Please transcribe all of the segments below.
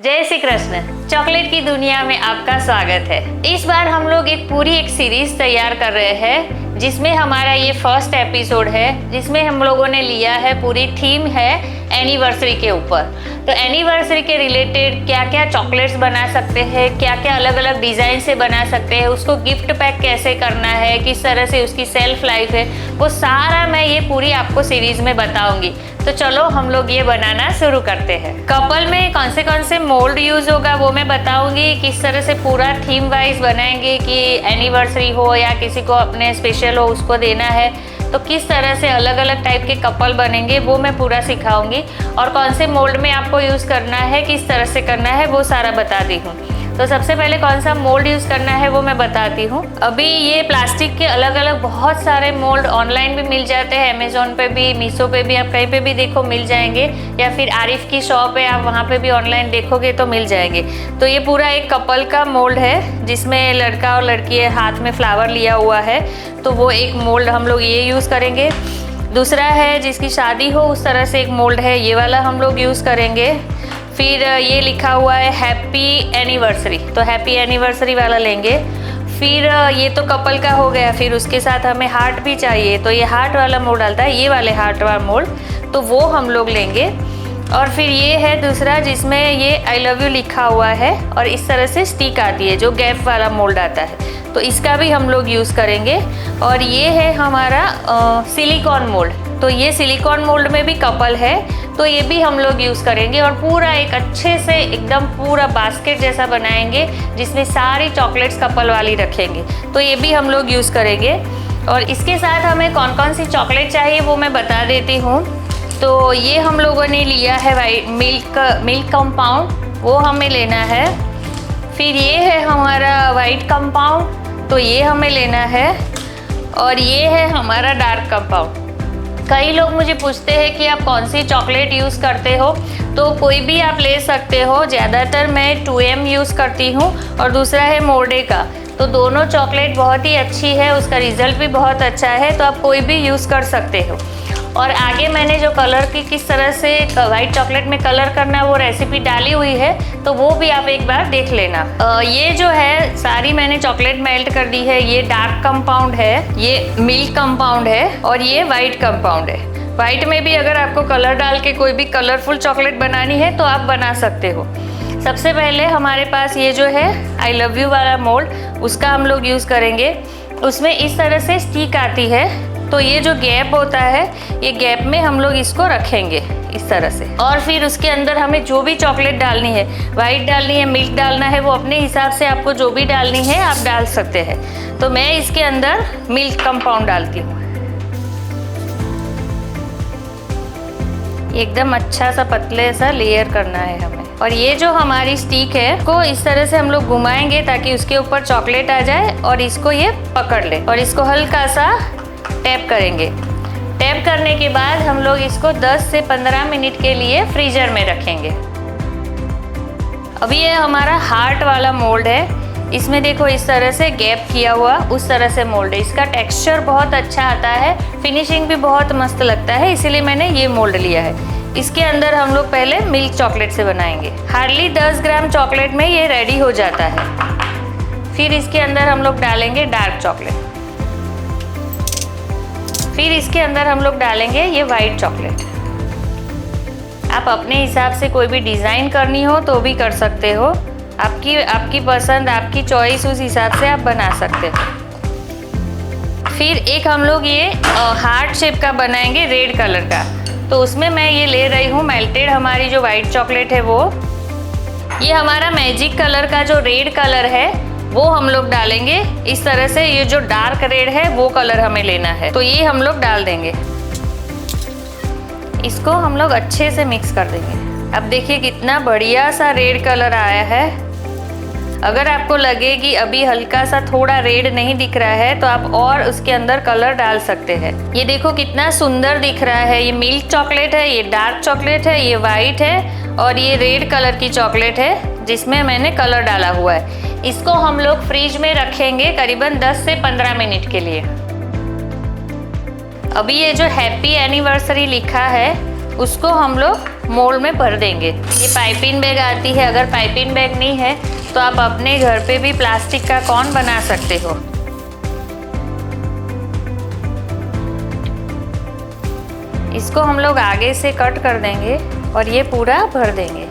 जय श्री कृष्ण। चॉकलेट की दुनिया में आपका स्वागत है। इस बार हम लोग पूरी एक सीरीज तैयार कर रहे हैं जिसमें हमारा ये फर्स्ट एपिसोड है, जिसमें हम लोगों ने लिया है, पूरी थीम है एनिवर्सरी के ऊपर। तो एनिवर्सरी के रिलेटेड क्या क्या चॉकलेट्स बना सकते हैं, क्या क्या अलग अलग डिज़ाइन से बना सकते हैं, उसको गिफ्ट पैक कैसे करना है, किस तरह से उसकी सेल्फ लाइफ है, वो सारा मैं ये पूरी आपको सीरीज में बताऊंगी। तो चलो हम लोग ये बनाना शुरू करते हैं। कपल में कौन से मोल्ड यूज होगा वो मैं बताऊंगी, किस तरह से पूरा थीम वाइज बनाएंगे कि एनिवर्सरी हो या किसी को अपने स्पेशल हो उसको देना है, तो किस तरह से अलग अलग टाइप के कपल बनेंगे वो मैं पूरा सिखाऊंगी। और कौन से मोल्ड में आपको यूज़ करना है, किस तरह से करना है वो सारा बताती हूँ। तो सबसे पहले कौन सा मोल्ड यूज़ करना है वो मैं बताती हूँ। अभी ये प्लास्टिक के अलग अलग बहुत सारे मोल्ड ऑनलाइन भी मिल जाते हैं, अमेजोन पे भी, मीशो पे भी, आप कहीं पे भी देखो मिल जाएंगे, या फिर आरिफ की शॉप है आप वहाँ पे भी ऑनलाइन देखोगे तो मिल जाएंगे। तो ये पूरा एक कपल का मोल्ड है जिसमें लड़का और लड़की हाथ में फ्लावर लिया हुआ है, तो वो एक मोल्ड हम लोग ये यूज़ करेंगे। दूसरा है जिसकी शादी हो उस तरह से एक मोल्ड है, ये वाला हम लोग यूज़ करेंगे। फिर ये लिखा हुआ है हैप्पी एनिवर्सरी, तो हैप्पी एनिवर्सरी वाला लेंगे। फिर ये तो कपल का हो गया, फिर उसके साथ हमें हार्ट भी चाहिए, तो ये हार्ट वाला मोल्ड डालता है, ये वाले हार्ट वाला मोल्ड, तो वो हम लोग लेंगे। और फिर ये है दूसरा जिसमें ये आई लव यू लिखा हुआ है और इस तरह से स्टिक आती है जो गैप वाला मोल्ड आता है, तो इसका भी हम लोग यूज़ करेंगे। और ये है हमारा सिलिकॉन मोल्ड, तो ये सिलिकॉन मोल्ड में भी कपल है, तो ये भी हम लोग यूज़ करेंगे। और पूरा एक अच्छे से एकदम पूरा बास्केट जैसा बनाएंगे जिसमें सारी चॉकलेट्स कपल वाली रखेंगे, तो ये भी हम लोग यूज़ करेंगे। और इसके साथ हमें कौन कौन सी चॉकलेट चाहिए वो मैं बता देती हूँ। तो ये हम लोगों ने लिया है मिल्क कंपाउंड, वो हमें लेना है। फिर ये है हमारा वाइट कंपाउंड, तो ये हमें लेना है। और ये है हमारा डार्क कंपाउंड। कई लोग मुझे पूछते हैं कि आप कौन सी चॉकलेट यूज़ करते हो, तो कोई भी आप ले सकते हो। ज़्यादातर मैं 2M यूज़ करती हूँ और दूसरा है मोर्डे का, तो दोनों चॉकलेट बहुत ही अच्छी है, उसका रिज़ल्ट भी बहुत अच्छा है, तो आप कोई भी यूज़ कर सकते हो। और आगे मैंने जो कलर की किस तरह से वाइट चॉकलेट में कलर करना वो रेसिपी डाली हुई है, तो वो भी आप एक बार देख लेना। ये जो है सारी मैंने चॉकलेट मेल्ट कर दी है। ये डार्क कंपाउंड है, ये मिल्क कंपाउंड है और ये वाइट कंपाउंड है। वाइट में भी अगर आपको कलर डाल के कोई भी कलरफुल चॉकलेट बनानी है तो आप बना सकते हो। सबसे पहले हमारे पास ये जो है आई लव यू वाला मोल्ड, उसका हम लोग यूज़ करेंगे। उसमें इस तरह से स्टिक आती है, तो ये जो गैप होता है ये गैप में हम लोग इसको रखेंगे इस तरह से। और फिर उसके अंदर हमें जो भी चॉकलेट डालनी है, वाइट डालनी है, मिल्क डालना है, वो अपने हिसाब से आपको जो भी डालनी है आप डाल सकते हैं। तो मैं इसके अंदर मिल्क कंपाउंड डालती हूँ। एकदम अच्छा सा पतले सा लेयर करना है हमें। और ये जो हमारी स्टिक है को इस तरह से हम लोग घुमाएंगे ताकि उसके ऊपर चॉकलेट आ जाए और इसको ये पकड़ ले, और इसको हल्का सा टैप करेंगे। टैप करने के बाद हम लोग इसको 10 से 15 मिनट के लिए फ्रीजर में रखेंगे। अभी ये हमारा हार्ट वाला मोल्ड है, इसमें देखो इस तरह से गैप किया हुआ उस तरह से मोल्ड है। इसका टेक्सचर बहुत अच्छा आता है, फिनिशिंग भी बहुत मस्त लगता है, इसीलिए मैंने ये मोल्ड लिया है। इसके अंदर हम लोग पहले मिल्क चॉकलेट से बनाएंगे। हार्डली 10 ग्राम चॉकलेट में ये रेडी हो जाता है। फिर इसके अंदर हम लोग डालेंगे डार्क चॉकलेट। फिर इसके अंदर हम लोग डालेंगे ये वाइट चॉकलेट। आप अपने हिसाब से कोई भी डिज़ाइन करनी हो तो भी कर सकते हो, आपकी पसंद, आपकी चॉइस, उस हिसाब से आप बना सकते हो। फिर एक हम लोग ये हार्ट शेप का बनाएंगे रेड कलर का, तो उसमें मैं ये ले रही हूँ मेल्टेड हमारी जो वाइट चॉकलेट है वो। ये हमारा मैजिक कलर का जो रेड कलर है वो हम लोग डालेंगे इस तरह से। ये जो डार्क रेड है वो कलर हमें लेना है, तो ये हम लोग डाल देंगे। इसको हम लोग अच्छे से मिक्स कर देंगे। अब देखिए कितना बढ़िया सा रेड कलर आया है। अगर आपको लगे कि अभी हल्का सा थोड़ा रेड नहीं दिख रहा है तो आप और उसके अंदर कलर डाल सकते हैं। ये देखो कितना सुंदर दिख रहा है। ये मिल्क चॉकलेट है, ये डार्क चॉकलेट है, ये वाइट है और ये रेड कलर की चॉकलेट है जिसमें मैंने कलर डाला हुआ है। इसको हम लोग फ्रिज में रखेंगे करीबन 10 से 15 मिनट के लिए। अभी ये जो हैप्पी एनिवर्सरी लिखा है उसको हम लोग मोल्ड में भर देंगे। ये पाइपिंग बैग आती है, अगर पाइपिंग बैग नहीं है तो आप अपने घर पे भी प्लास्टिक का कॉर्न बना सकते हो। इसको हम लोग आगे से कट कर देंगे और ये पूरा भर देंगे।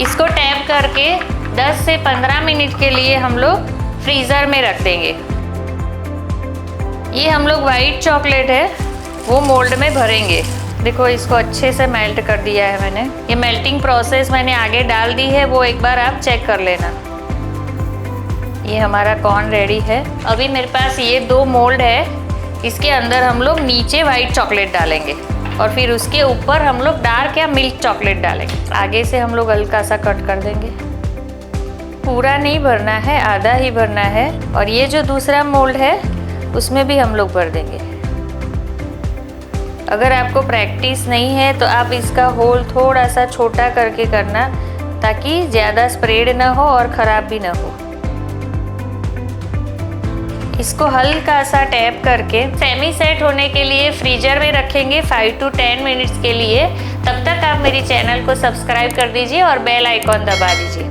इसको टैप करके 10 से 15 मिनट के लिए हम लोग फ्रीज़र में रख देंगे। ये हम लोग वाइट चॉकलेट है वो मोल्ड में भरेंगे। देखो इसको अच्छे से मेल्ट कर दिया है मैंने। ये मेल्टिंग प्रोसेस मैंने आगे डाल दी है, वो एक बार आप चेक कर लेना। ये हमारा कॉर्न रेडी है। अभी मेरे पास ये 2 मोल्ड है, इसके अंदर हम लोग नीचे वाइट चॉकलेट डालेंगे और फिर उसके ऊपर हम लोग डार्क या मिल्क चॉकलेट डालेंगे। आगे से हम लोग हल्का सा कट कर देंगे। पूरा नहीं भरना है, आधा ही भरना है। और ये जो दूसरा मोल्ड है उसमें भी हम लोग भर देंगे। अगर आपको प्रैक्टिस नहीं है तो आप इसका होल थोड़ा सा छोटा करके करना, ताकि ज़्यादा स्प्रेड ना हो और ख़राब भी ना हो। इसको हल्का सा टैप करके सेमी सेट होने के लिए फ्रीजर में रखेंगे 5 to 10 मिनट्स के लिए। तब तक आप मेरी चैनल को सब्सक्राइब कर दीजिए और बेल आइकॉन दबा दीजिए।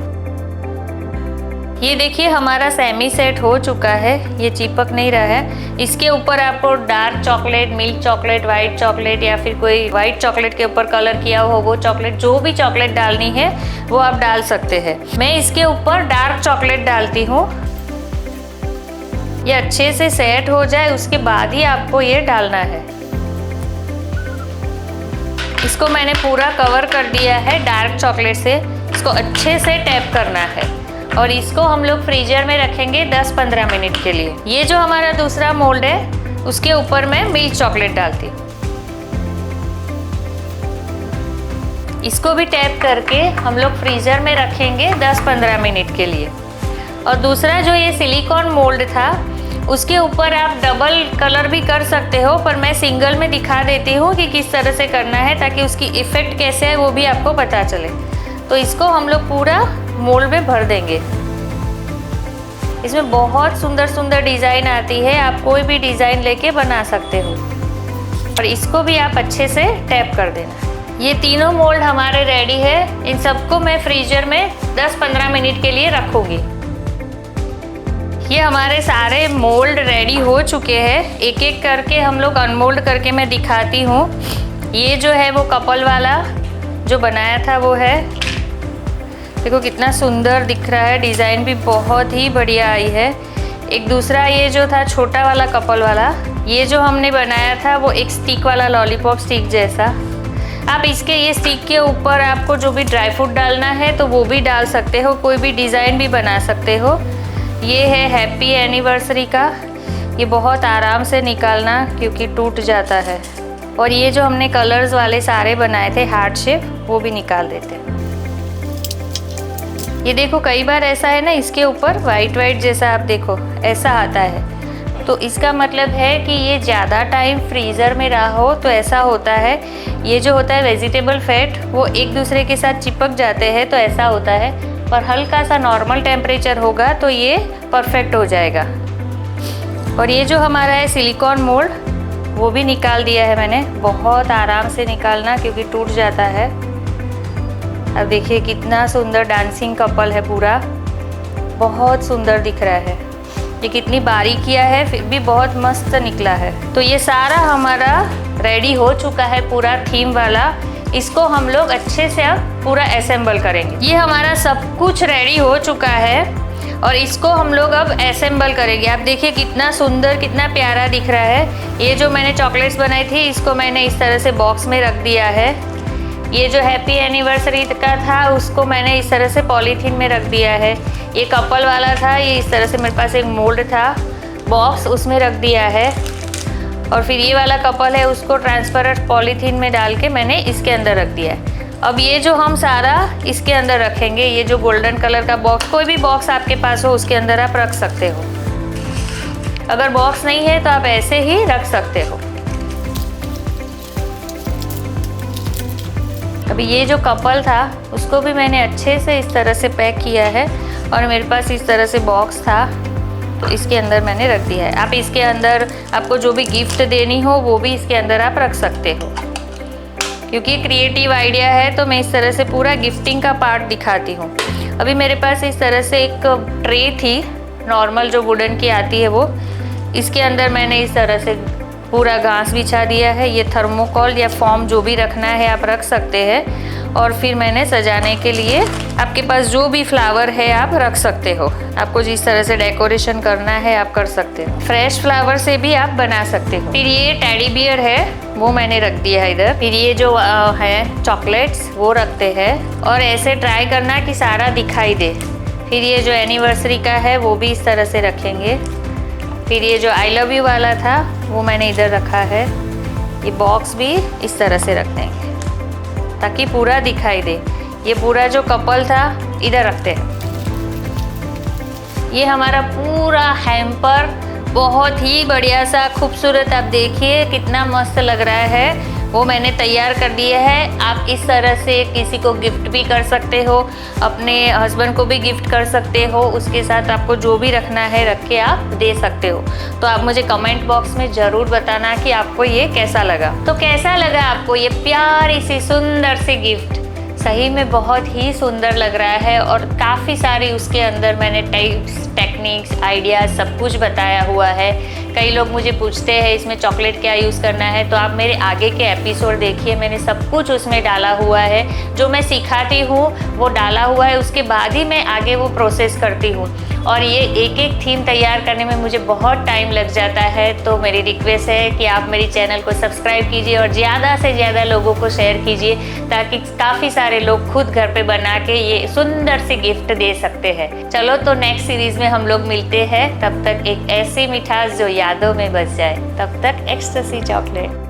ये देखिए हमारा सेमी सेट हो चुका है, ये चिपक नहीं रहा है। इसके ऊपर आपको dark chocolate, milk chocolate, white chocolate या फिर कोई वाइट चॉकलेट के ऊपर कलर किया हो वो चॉकलेट, जो भी चॉकलेट डालनी है वो आप डाल सकते हैं। मैं इसके ऊपर डार्क चॉकलेट डालती हूँ। ये अच्छे से सेट हो जाए उसके बाद ही आपको ये डालना है। इसको मैंने पूरा कवर कर दिया है डार्क चॉकलेट से। इसको अच्छे से टैप करना है और इसको हम लोग फ्रीजर में रखेंगे 10-15 मिनट के लिए। ये जो हमारा दूसरा मोल्ड है उसके ऊपर मैं मिल्क चॉकलेट डालती हूँ। इसको भी टैप करके हम लोग फ्रीजर में रखेंगे 10-15 मिनट के लिए। और दूसरा जो ये सिलिकॉन मोल्ड था उसके ऊपर आप डबल कलर भी कर सकते हो, पर मैं सिंगल में दिखा देती हूँ कि किस तरह से करना है, ताकि उसकी इफ़ेक्ट कैसे है वो भी आपको पता चले। तो इसको हम लोग पूरा मोल्ड में भर देंगे। इसमें बहुत सुंदर सुंदर डिज़ाइन आती है, आप कोई भी डिज़ाइन लेके बना सकते हो। और इसको भी आप अच्छे से टैप कर देना। ये तीनों मोल्ड हमारे रेडी है। इन सबको मैं फ्रीजर में 10-15 मिनट के लिए रखूँगी। ये हमारे सारे मोल्ड रेडी हो चुके हैं। एक एक करके हम लोग अनमोल्ड करके मैं दिखाती हूँ। ये जो है वो कपल वाला जो बनाया था वो है। देखो कितना सुंदर दिख रहा है, डिज़ाइन भी बहुत ही बढ़िया आई है। एक दूसरा ये जो था छोटा वाला कपल वाला, ये जो हमने बनाया था वो एक स्टिक वाला लॉलीपॉप स्टिक जैसा। आप इसके ये स्टिक के ऊपर आपको जो भी ड्राई फ्रूट डालना है तो वो भी डाल सकते हो, कोई भी डिज़ाइन भी बना सकते हो। ये है हैप्पी एनिवर्सरी का। ये बहुत आराम से निकालना क्योंकि टूट जाता है। और ये जो हमने कलर्स वाले सारे बनाए थे हार्ट शेप, वो भी निकाल देते हैं। ये देखो कई बार ऐसा है ना, इसके ऊपर वाइट वाइट जैसा आप देखो ऐसा आता है, तो इसका मतलब है कि ये ज़्यादा टाइम फ्रीज़र में रहा हो तो ऐसा होता है। ये जो होता है वेजिटेबल फैट वो एक दूसरे के साथ चिपक जाते हैं तो ऐसा होता है। पर हल्का सा नॉर्मल टेम्परेचर होगा तो ये परफेक्ट हो जाएगा। और ये जो हमारा है सिलिकॉन मोल्ड वो भी निकाल दिया है मैंने। बहुत आराम से निकालना क्योंकि टूट जाता है। अब देखिए कितना सुंदर डांसिंग कपल है, पूरा बहुत सुंदर दिख रहा है। ये कितनी बारीक किया है फिर भी बहुत मस्त निकला है। तो ये सारा हमारा रेडी हो चुका है पूरा थीम वाला। इसको हम लोग अच्छे से अब पूरा असेंबल करेंगे। ये हमारा सब कुछ रेडी हो चुका है और इसको हम लोग अब असेंबल करेंगे। आप देखिए कितना सुंदर कितना प्यारा दिख रहा है। ये जो मैंने चॉकलेट्स बनाई थी इसको मैंने इस तरह से बॉक्स में रख दिया है। ये जो हैप्पी एनिवर्सरी का था उसको मैंने इस तरह से पॉलीथीन में रख दिया है। ये कपल वाला था, ये इस तरह से मेरे पास एक मोल्ड था बॉक्स, उसमें रख दिया है। और फिर ये वाला कपल है उसको ट्रांसपेरेंट पॉलीथीन में डाल के मैंने इसके अंदर रख दिया है। अब ये जो हम सारा इसके अंदर रखेंगे, ये जो गोल्डन कलर का बॉक्स, कोई भी बॉक्स आपके पास हो उसके अंदर आप रख सकते हो। अगर बॉक्स नहीं है तो आप ऐसे ही रख सकते हो। अभी ये जो कपल था उसको भी मैंने अच्छे से इस तरह से पैक किया है और मेरे पास इस तरह से बॉक्स था तो इसके अंदर मैंने रख दिया है। आप इसके अंदर आपको जो भी गिफ्ट देनी हो वो भी इसके अंदर आप रख सकते हो। क्योंकि क्रिएटिव आइडिया है तो मैं इस तरह से पूरा गिफ्टिंग का पार्ट दिखाती हूँ। अभी मेरे पास इस तरह से एक ट्रे थी, नॉर्मल जो वुडन की आती है वो, इसके अंदर मैंने इस तरह से पूरा घास बिछा दिया है। ये थर्मोकोल या फॉर्म जो भी रखना है आप रख सकते हैं। और फिर मैंने सजाने के लिए आपके पास जो भी फ्लावर है आप रख सकते हो। आपको जिस तरह से डेकोरेशन करना है आप कर सकते हो। फ्रेश फ्लावर से भी आप बना सकते हो। फिर ये टेडी बियर है वो मैंने रख दिया है इधर। फिर ये जो है चॉकलेट्स वो रखते हैं और ऐसे ट्राई करना कि सारा दिखाई दे। फिर ये जो एनिवर्सरी का है वो भी इस तरह से रखेंगे। फिर ये जो आई लव यू वाला था वो मैंने इधर रखा है। ये बॉक्स भी इस तरह से रख देंगे ताकि पूरा दिखाई दे। ये पूरा जो कपल था इधर रखते हैं। ये हमारा पूरा हैम्पर बहुत ही बढ़िया सा खूबसूरत, आप देखिए कितना मस्त लग रहा है, वो मैंने तैयार कर दिया है। आप इस तरह से किसी को गिफ्ट भी कर सकते हो, अपने हस्बैंड को भी गिफ्ट कर सकते हो। उसके साथ आपको जो भी रखना है रख के आप दे सकते हो। तो आप मुझे कमेंट बॉक्स में ज़रूर बताना कि आपको ये कैसा लगा। तो कैसा लगा आपको ये प्यारी सी सुंदर सी गिफ्ट? सही में बहुत ही सुंदर लग रहा है और काफ़ी सारी उसके अंदर मैंने टाइप्स, टेक्निक्स, आइडियाज़ सब कुछ बताया हुआ है। कई लोग मुझे पूछते हैं इसमें चॉकलेट क्या यूज़ करना है, तो आप मेरे आगे के एपिसोड देखिए, मैंने सब कुछ उसमें डाला हुआ है। जो मैं सिखाती हूँ वो डाला हुआ है, उसके बाद ही मैं आगे वो प्रोसेस करती हूँ। और ये एक एक थीम तैयार करने में मुझे बहुत टाइम लग जाता है। तो मेरी रिक्वेस्ट है कि आप मेरी चैनल को सब्सक्राइब कीजिए और ज़्यादा से ज़्यादा लोगों को शेयर कीजिए ताकि काफ़ी सारे लोग खुद घर पे बना के ये सुंदर सी गिफ्ट दे सकते हैं। चलो तो नेक्स्ट सीरीज में हम लोग मिलते हैं। तब तक एक ऐसी मिठास जो यादों में बस जाए। तब तक एक्सटेसी चॉकलेट।